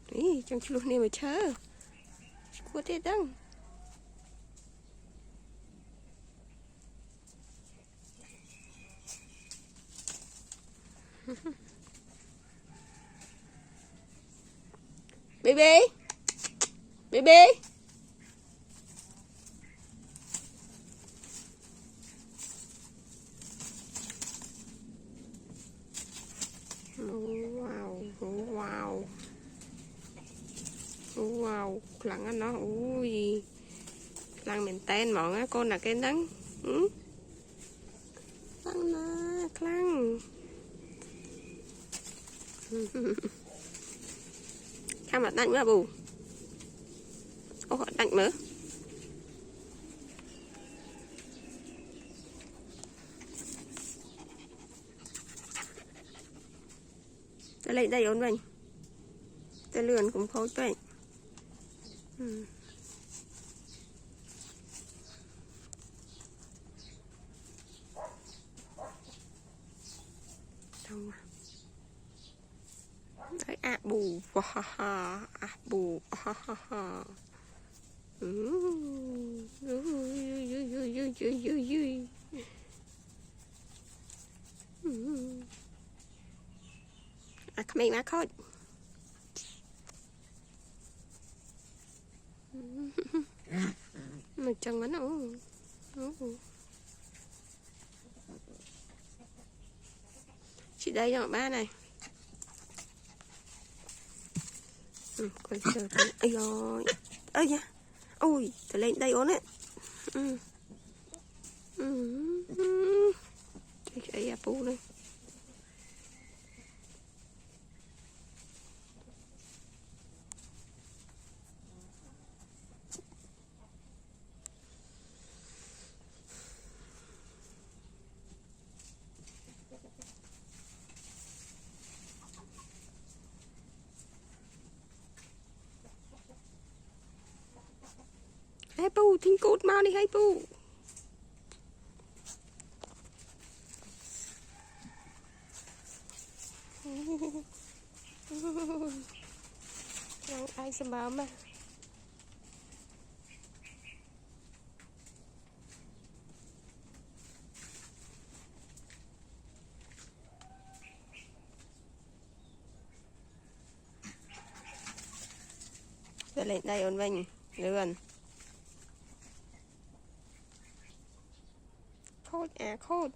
Ý, chẳng luôn này mà chờ. Cua thế đăng. Baby. Baby. Wow, wow. Wow, lặng anh nó. Ui. Lặng mình tên mọn á, con là cái đắng. Ừ? Lặng nè, lặng. Khang mặt đánh mà bù. Ô, đánh mở. Tôi lấy đây ổn vậy. Tôi lươn cũng khối vậy. Đâu à? Đấy, à bù. À bù. À, come here, my coat. Mà chân nó chị đây cho ba này. Coi chờ thấy. Ây rồi. Ơi nha. Ôi, tôi lên đây ổn đấy. Cái apple đây. Hai pu, thinh cút mau đi hai pu. Ai xem báo mà. Rồi lên đây ổn mình lươn. Khốt à khốt.